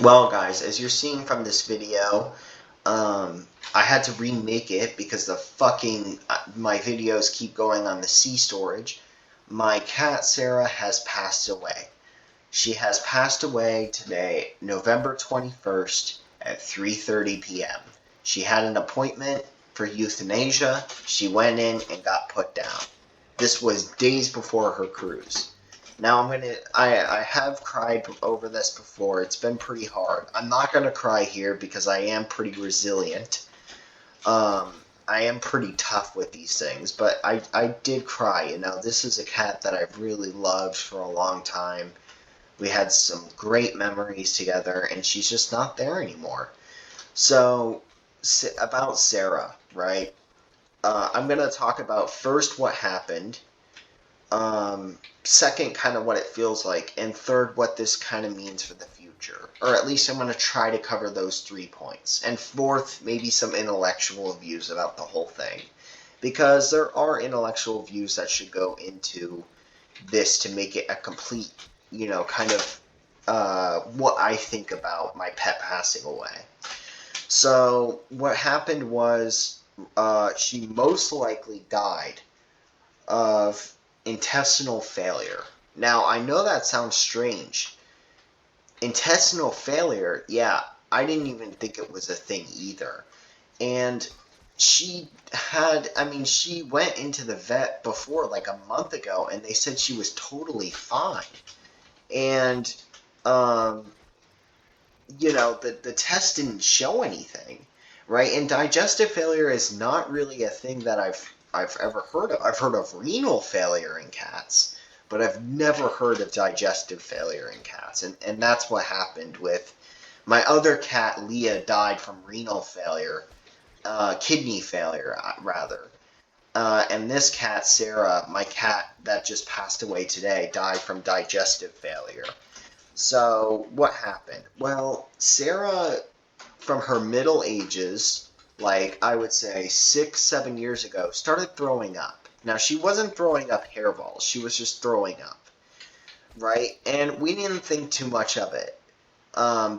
Well, guys, as you're seeing from this video, I had to remake it because the fucking my videos keep going on the C storage. My cat Sarah has passed away. She has passed away today, November 21st at 3:30 p.m. She had an appointment for euthanasia. She went in and got put down. This was days before her cruise. Now I have cried over this before. It's been pretty hard. I'm not gonna cry here because I am pretty resilient. I am pretty tough with these things, but I did cry. This is a cat that I've really loved for a long time. We had some great memories together, and she's just not there anymore. So, about Sarah, right? I'm going to talk about first what happened, second, kind of what it feels like, and third, what this kind of means for the future. Or at least I'm going to try to cover those 3 points. And fourth, maybe some intellectual views about the whole thing. Because there are intellectual views that should go into this to make it a complete, kind of what I think about my pet passing away. So what happened was she most likely died of intestinal failure. Now, I know that sounds strange. Intestinal failure, yeah, I didn't even think it was a thing either. And she went into the vet before, like a month ago, and they said she was totally fine. And, the test didn't show anything, right? And digestive failure is not really a thing that I've ever heard of. I've heard of renal failure in cats, but I've never heard of digestive failure in cats. And that's what happened with my other cat, Leah, died from renal failure, kidney failure, rather. And this cat, Sarah, my cat that just passed away today, died from digestive failure. So, what happened? Well, Sarah, from her middle ages, like I would say 6, 7 years ago, started throwing up. Now, she wasn't throwing up hairballs, she was just throwing up, right? And we didn't think too much of it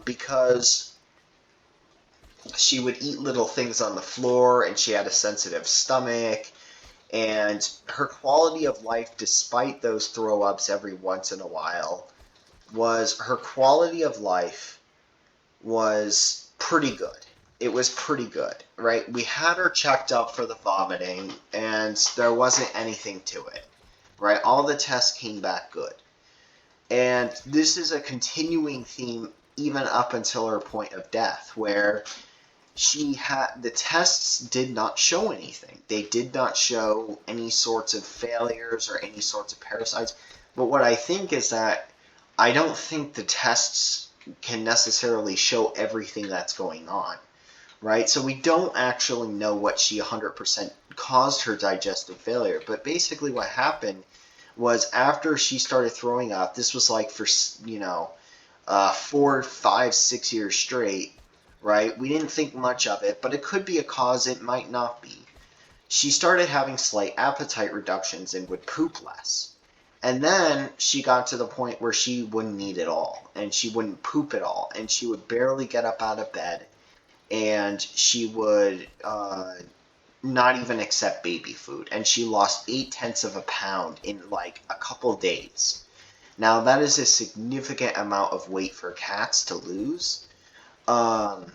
because she would eat little things on the floor and she had a sensitive stomach. And her quality of life, despite those throw ups every once in a while, her quality of life was pretty good. It was pretty good, right? We had her checked up for the vomiting, and there wasn't anything to it, right? All the tests came back good. And this is a continuing theme even up until her point of death, where the tests did not show anything. They did not show any sorts of failures or any sorts of parasites. But what I think is that I don't think the tests can necessarily show everything that's going on, right? So we don't actually know what she 100% caused her digestive failure. But basically what happened was after she started throwing up, this was like for, 4, 5, 6 years straight, right? We didn't think much of it, but it could be a cause, it might not be. She started having slight appetite reductions and would poop less. And then she got to the point where she wouldn't eat at all, and she wouldn't poop at all, and she would barely get up out of bed, and she would not even accept baby food. And she lost 8/10 of a pound in like a couple days. Now, that is a significant amount of weight for cats to lose. Um,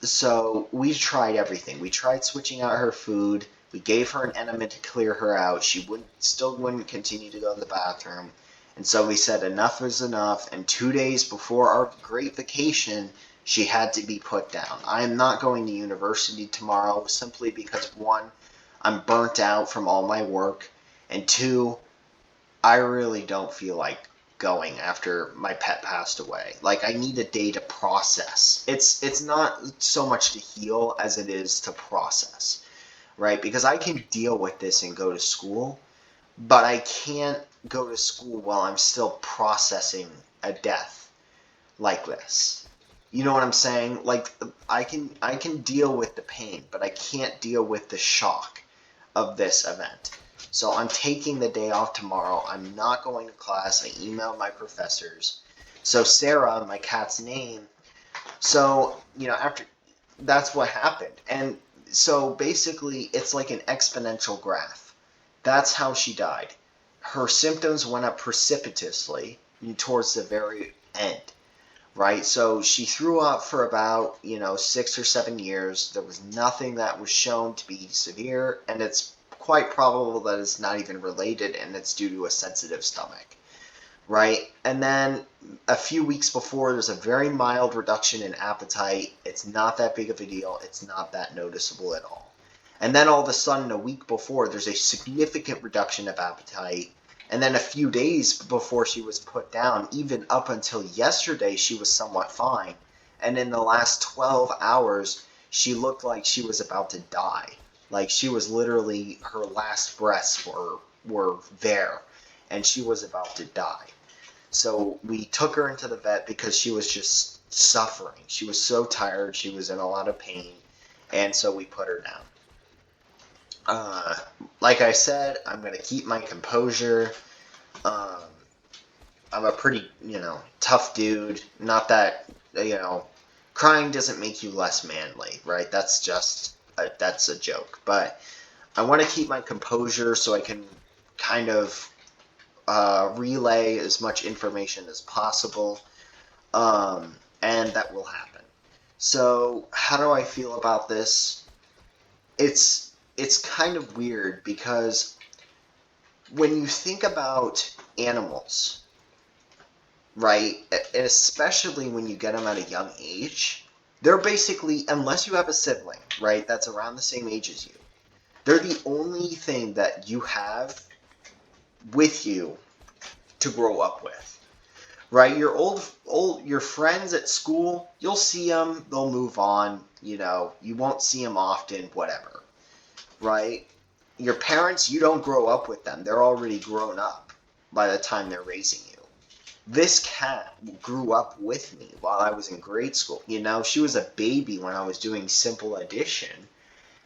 so we tried everything. We tried switching out her food. We gave her an enema to clear her out. She still wouldn't continue to go to the bathroom. And so we said enough is enough. And 2 days before our great vacation, she had to be put down. I am not going to university tomorrow simply because, one, I'm burnt out from all my work. And two, I really don't feel like going after my pet passed away. Like, I need a day to process. It's not so much to heal as it is to process, right? Because I can deal with this and go to school, but I can't go to school while I'm still processing a death like this. You know what I'm saying? Like, I can deal with the pain, but I can't deal with the shock of this event. So I'm taking the day off tomorrow. I'm not going to class. I emailed my professors. So Sarah, my cat's name, So, after that's what happened. And so basically, it's like an exponential graph. That's how she died. Her symptoms went up precipitously towards the very end, right? So she threw up for about, 6 or 7 years. There was nothing that was shown to be severe, and it's quite probable that it's not even related and it's due to a sensitive stomach, right? And then a few weeks before, there's a very mild reduction in appetite. It's not that big of a deal. It's not that noticeable at all. And then all of a sudden, a week before, there's a significant reduction of appetite. And then a few days before she was put down, even up until yesterday, she was somewhat fine. And in the last 12 hours, she looked like she was about to die. Like she was literally, her last breaths were there, and she was about to die. So we took her into the vet because she was just suffering. She was so tired. She was in a lot of pain. And so we put her down. Uh, like I said, I'm going to keep my composure. Um, I'm a pretty, tough dude. Not that, crying doesn't make you less manly, right? That's a joke. But I want to keep my composure so I can kind of relay as much information as possible, and that will happen. So, how do I feel about this? It's kind of weird because when you think about animals, right, and especially when you get them at a young age, they're basically, unless you have a sibling, right, that's around the same age as you, they're the only thing that you have with you to grow up with. Right, your friends at school, you'll see them, they'll move on, you won't see them often, whatever, right? Your parents, you don't grow up with them, they're already grown up by the time they're raising you. This cat grew up with me while I was in grade school. She was a baby when I was doing simple addition,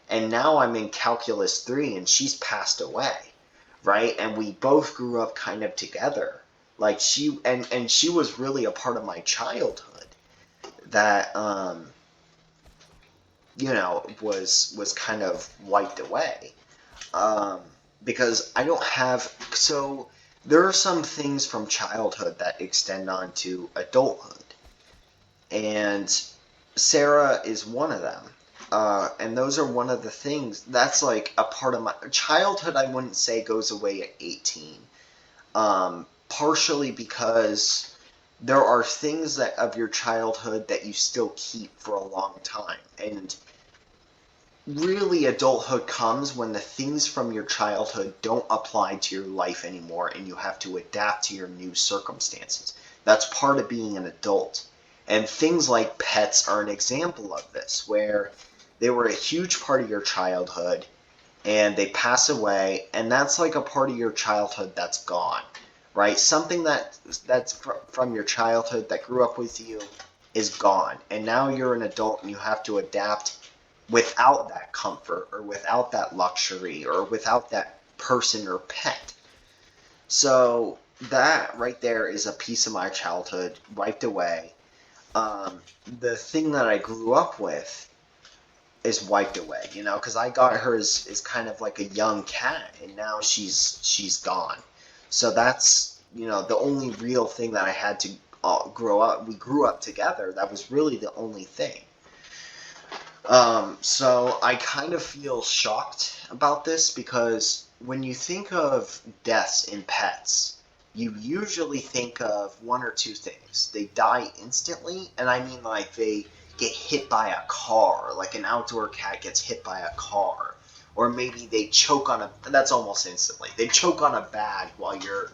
and now I'm in calculus 3 and she's passed away, right? And we both grew up kind of together. Like and she was really a part of my childhood that was kind of wiped away. Um because I don't have so there are some things from childhood that extend on to adulthood. And Sarah is one of them. And those are one of the things that's like a part of my childhood. I wouldn't say goes away at 18. Partially because there are things that of your childhood that you still keep for a long time. And really, adulthood comes when the things from your childhood don't apply to your life anymore and you have to adapt to your new circumstances. That's part of being an adult. And things like pets are an example of this, where they were a huge part of your childhood and they pass away, and that's like a part of your childhood that's gone, right? Something that's from your childhood that grew up with you is gone, and now you're an adult and you have to adapt without that comfort or without that luxury or without that person or pet. So that right there is a piece of my childhood wiped away. The thing that I grew up with is wiped away, because I got her as kind of like a young cat, and now she's gone. So that's the only real thing that I had to grow up. We grew up together. That was really the only thing. So I kind of feel shocked about this because when you think of deaths in pets, you usually think of one or two things. They die instantly, and I mean like they get hit by a car, like an outdoor cat gets hit by a car. Or maybe they choke on that's almost instantly. They choke on a bag while you're,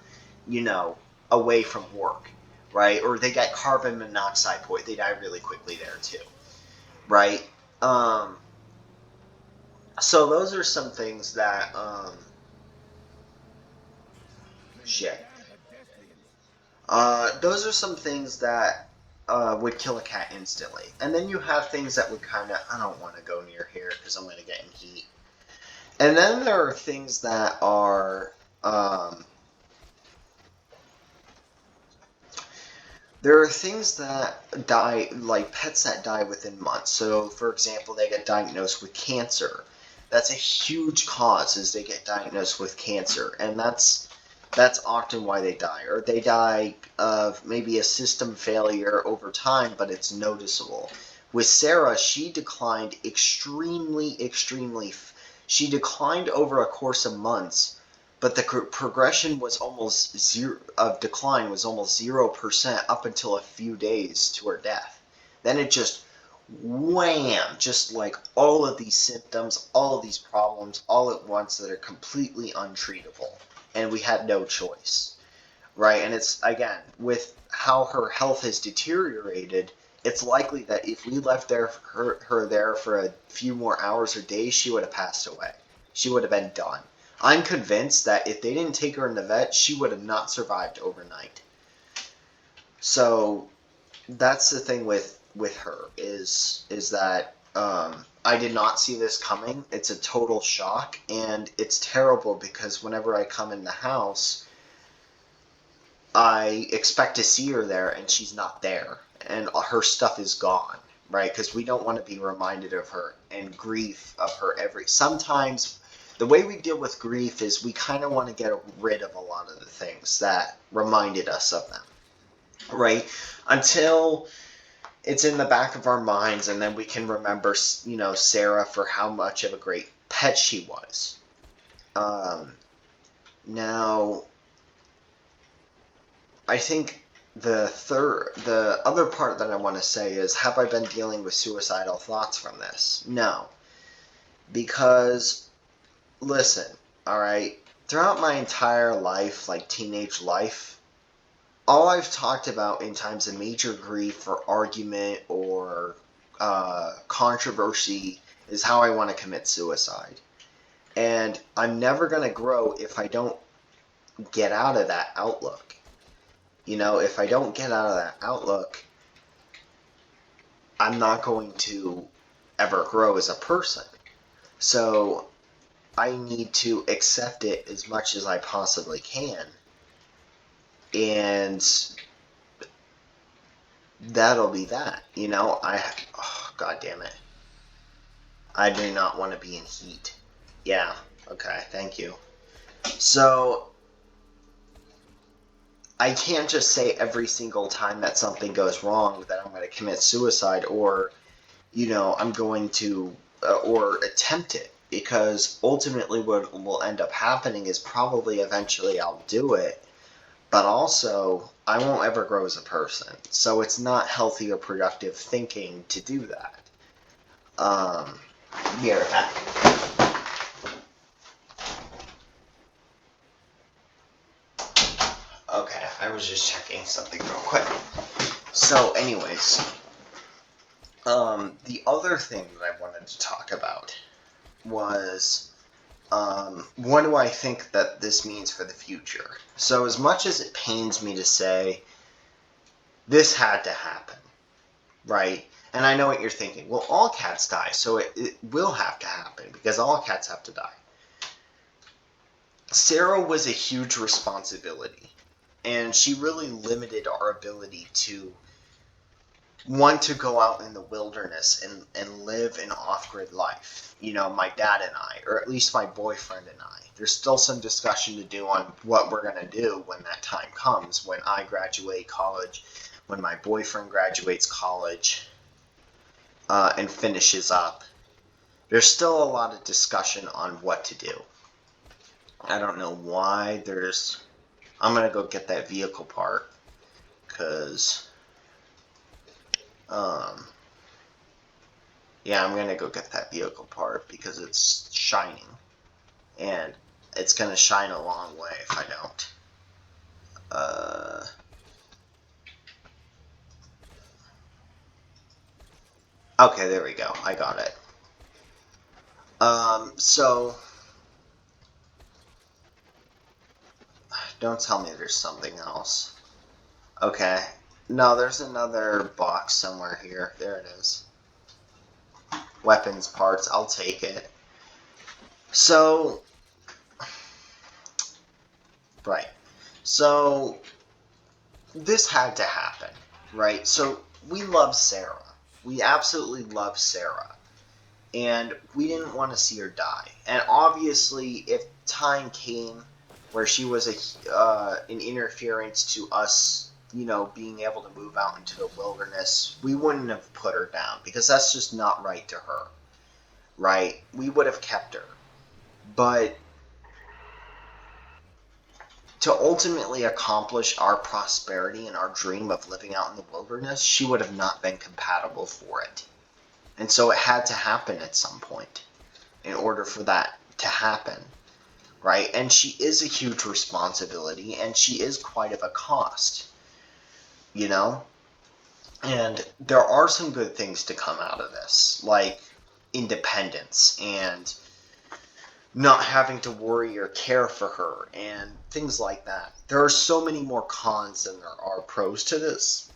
you know, away from work, right? Or they get carbon monoxide poison. They die really quickly there too, right? Um, so those are some things that shit. Those are some things that would kill a cat instantly. And then you have things that would kind of I don't want to go near here because I'm going to get in heat. And then there are things that are There are things that die, like pets that die within months. So, for example, they get diagnosed with cancer. That's a huge cause, is they get diagnosed with cancer, and that's often why they die. Or they die of maybe a system failure over time, but it's noticeable. With Sarah, she declined extremely. She declined over a course of months, but the progression was almost zero of decline was almost 0% up until a few days to her death. Then it just wham, just like all of these symptoms, all of these problems, all at once that are completely untreatable, and we had no choice, right? And it's again with how her health has deteriorated. It's likely that if we left her there for a few more hours or days, she would have passed away. She would have been done. I'm convinced that if they didn't take her in the vet, she would have not survived overnight. So that's the thing with her is that I did not see this coming. It's a total shock, and it's terrible because whenever I come in the house, I expect to see her there, and she's not there, and her stuff is gone, right? Because we don't want to be reminded of her and grief of her every. Sometimes the way we deal with grief is we kind of want to get rid of a lot of the things that reminded us of them, right? Until it's in the back of our minds, and then we can remember, Sarah for how much of a great pet she was. Um, Now, I think the other part that I want to say is, have I been dealing with suicidal thoughts from this? No, because listen, all right, throughout my entire life, like teenage life, all I've talked about in times of major grief or argument or controversy is how I want to commit suicide. And I'm never going to grow if I don't get out of that outlook. If I don't get out of that outlook, I'm not going to ever grow as a person. So I need to accept it as much as I possibly can. And that'll be that. Oh, God damn it. I do not want to be in heat. Yeah, okay, thank you. So, I can't just say every single time that something goes wrong that I'm going to commit suicide or, I'm going to, or attempt it. Because ultimately what will end up happening is probably eventually I'll do it, but also I won't ever grow as a person. So it's not healthy or productive thinking to do that. Be right back. Okay, I was just checking something real quick. So, anyways, the other thing that I wanted to talk about was what do I think that this means for the future? So, as much as it pains me to say this had to happen, right? And I know what you're thinking. Well, all cats die, so it will have to happen because all cats have to die. Sarah was a huge responsibility, and she really limited our ability to want to go out in the wilderness and live an off-grid life. My dad and I, or at least my boyfriend and I. There's still some discussion to do on what we're going to do when that time comes, when I graduate college, when my boyfriend graduates college and finishes up. There's still a lot of discussion on what to do. I don't know why I'm going to go get that vehicle part because yeah, I'm gonna go get that vehicle part because it's shining, and it's gonna shine a long way if I don't. Okay, there we go. I got it. So don't tell me there's something else. Okay. No, there's another box somewhere here. There it is. Weapons parts. I'll take it. So, right. So, this had to happen. right? So we love Sarah. We absolutely love Sarah. And we didn't want to see her die. And obviously, if time came where she was an interference to us, being able to move out into the wilderness, we wouldn't have put her down because that's just not right to her, right? We would have kept her. But to ultimately accomplish our prosperity and our dream of living out in the wilderness, she would have not been compatible for it. And so it had to happen at some point in order for that to happen, right? And she is a huge responsibility and she is quite of a cost, you know? And there are some good things to come out of this, like independence and not having to worry or care for her and things like that. There are so many more cons than there are pros to this,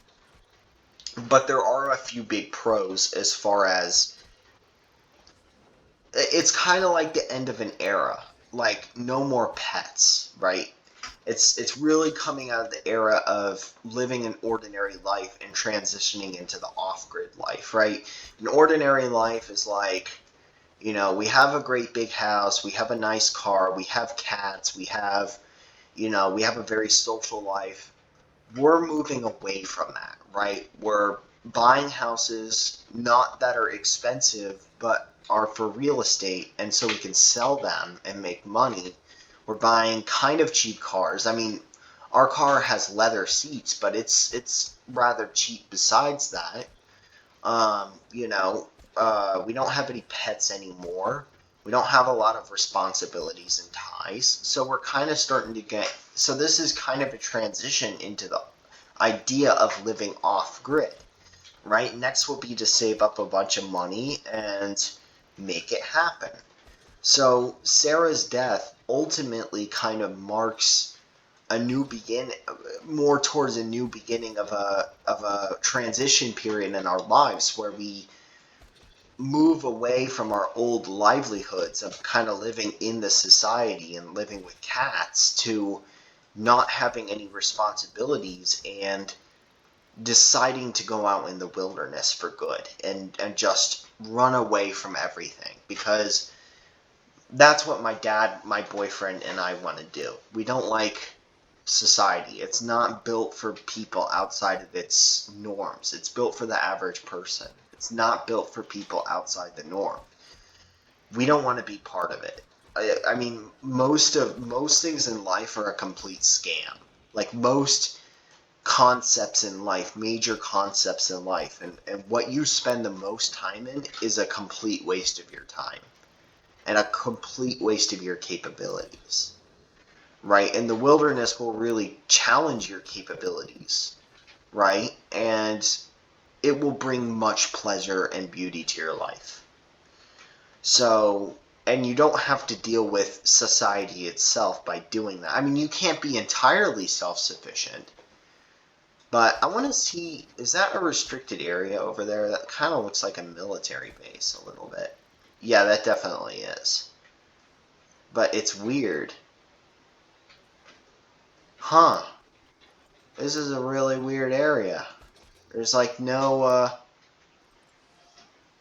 but there are a few big pros as far as it's kind of like the end of an era. Like no more pets, right? It's really coming out of the era of living an ordinary life and transitioning into the off-grid life, right? An ordinary life is like, we have a great big house, we have a nice car, we have cats, we have a very social life. We're moving away from that, right? We're buying houses not that are expensive, but are for real estate, and so we can sell them and make money. We're buying kind of cheap cars. I mean, our car has leather seats, but it's rather cheap besides that. We don't have any pets anymore. We don't have a lot of responsibilities and ties. So we're kind of starting to get. So this is kind of a transition into the idea of living off grid, right? Next will be to save up a bunch of money and make it happen. So Sarah's death ultimately kind of marks a new begin, more towards a new beginning of a transition period in our lives where we move away from our old livelihoods of kind of living in the society and living with cats to not having any responsibilities and deciding to go out in the wilderness for good and just run away from everything because that's what my dad, my boyfriend, and I want to do. We don't like society. It's not built for people outside of its norms. It's built for the average person. It's not built for people outside the norm. We don't want to be part of it. I mean, most things in life are a complete scam. Like most concepts in life, major concepts in life, and what you spend the most time in is a complete waste of your time and a complete waste of your capabilities, right? And the wilderness will really challenge your capabilities, right? And it will bring much pleasure and beauty to your life. So, and you don't have to deal with society itself by doing that. I mean, you can't be entirely self-sufficient, but I want to see, is that a restricted area over there? That kind of looks like a military base a little bit. Yeah, that definitely is. But it's weird. Huh. This is a really weird area. There's like no,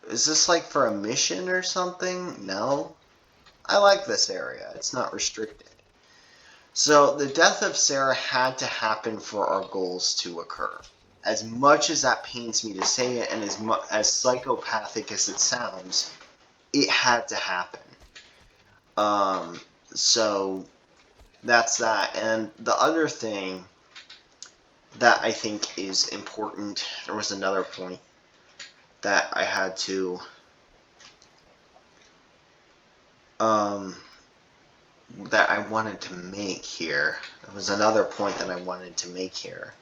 is this like for a mission or something? No. I like this area. It's not restricted. So the death of Sarah had to happen for our goals to occur. As much as that pains me to say it, and as psychopathic as it sounds, it had to happen. So that's that. And the other thing that I think is important, there was another point that I had to that I wanted to make here. There was another point that I wanted to make here.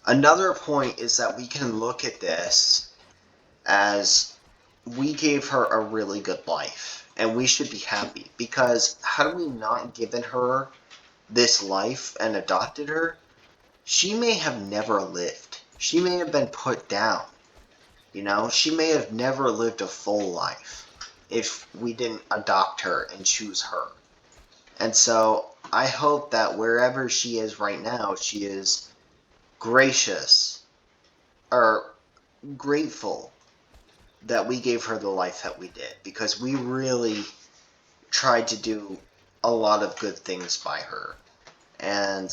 Another point is that we can look at this as we gave her a really good life and we should be happy because had we not given her this life and adopted her, she may have never lived. She may have been put down. She may have never lived a full life if we didn't adopt her and choose her. And so I hope that wherever she is right now, she is gracious or grateful that we gave her the life that we did, because we really tried to do a lot of good things by her. And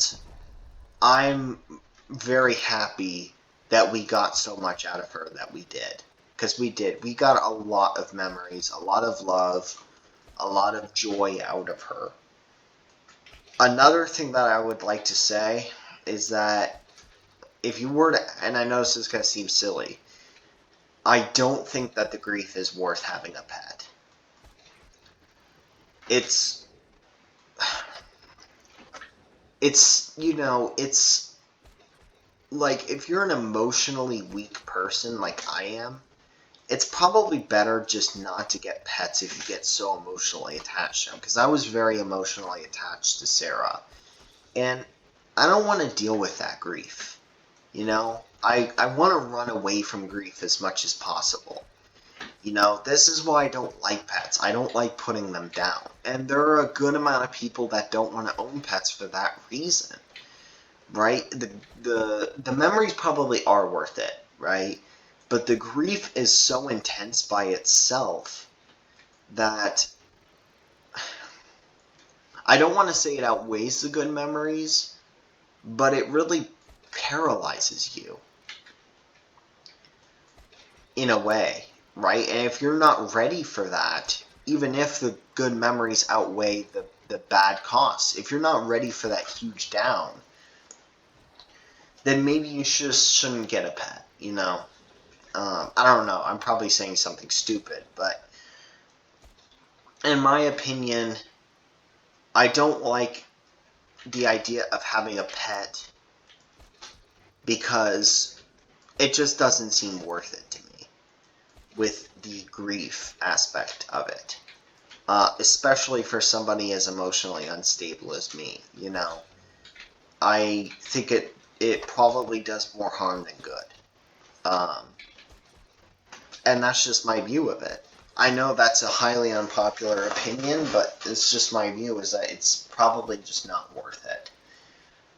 I'm very happy that we got so much out of her that we did. Because we did. We got a lot of memories, a lot of love, a lot of joy out of her. Another thing that I would like to say is that if you were to, and I know this is going to seem silly, I don't think that the grief is worth having a pet. It's, it's like if you're an emotionally weak person like I am, it's probably better just not to get pets if you get so emotionally attached to them. Because I was very emotionally attached to Sarah. And I don't want to deal with that grief. I want to run away from grief as much as possible. This is why I don't like pets. I don't like putting them down. And there are a good amount of people that don't want to own pets for that reason. Right? The memories probably are worth it, right? But the grief is so intense by itself that I don't want to say it outweighs the good memories, but it really paralyzes you in a way, right? And if you're not ready for that, even if the good memories outweigh the bad costs, if you're not ready for that huge down, then maybe you just shouldn't get a pet, I don't know. I'm probably saying something stupid, but in my opinion, I don't like the idea of having a pet because it just doesn't seem worth it to me with the grief aspect of it. Especially for somebody as emotionally unstable as me, I think it probably does more harm than good. Um, and that's just my view of it. I know that's a highly unpopular opinion, but it's just my view is that it's probably just not worth it.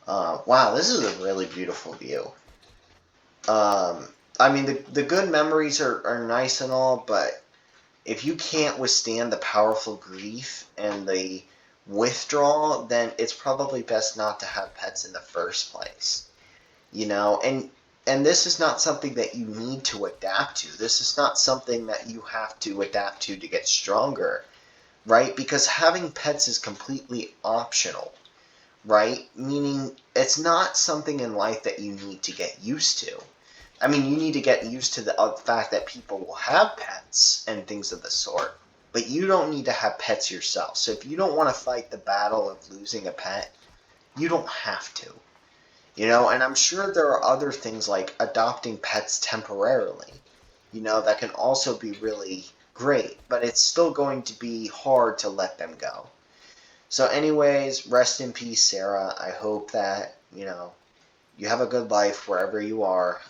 Wow, this is a really beautiful view. I mean, the good memories are nice and all, but if you can't withstand the powerful grief and the withdrawal, then it's probably best not to have pets in the first place. And this is not something that you need to adapt to. This is not something that you have to adapt to get stronger, right? Because having pets is completely optional, right? Meaning it's not something in life that you need to get used to. I mean, you need to get used to the fact that people will have pets and things of the sort, but you don't need to have pets yourself. So if you don't want to fight the battle of losing a pet, you don't have to. And I'm sure there are other things like adopting pets temporarily, that can also be really great, but it's still going to be hard to let them go. So anyways, rest in peace, Sarah. I hope that, you have a good life wherever you are.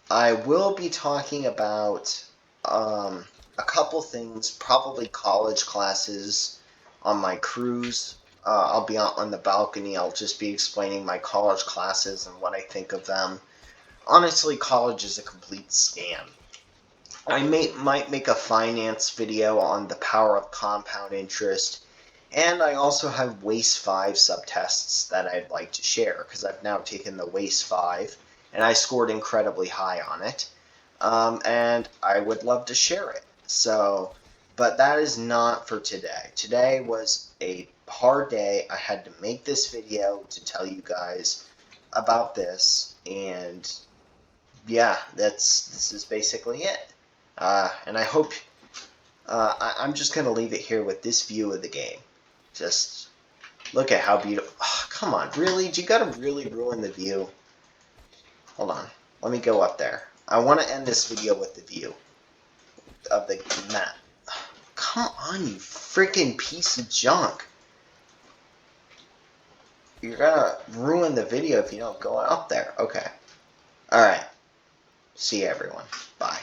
I will be talking about a couple things, probably college classes on my cruise. I'll be out on the balcony. I'll just be explaining my college classes and what I think of them. Honestly, college is a complete scam. I might make a finance video on the power of compound interest, and I also have WACE 5 subtests that I'd like to share, because I've now taken the WACE 5, and I scored incredibly high on it, and I would love to share it. So, but that is not for today. Today was a hard day. I had to make this video to tell you guys about this, and yeah, this is basically it. And I hope I'm just gonna leave it here with this view of the game. Just look at how beautiful. Oh, come on, really? You gotta really ruin the view. Hold on, let me go up there. I want to end this video with the view of the map. Come on, you freaking piece of junk. You're gonna ruin the video if you don't go up there. Okay. Alright. See you, everyone. Bye.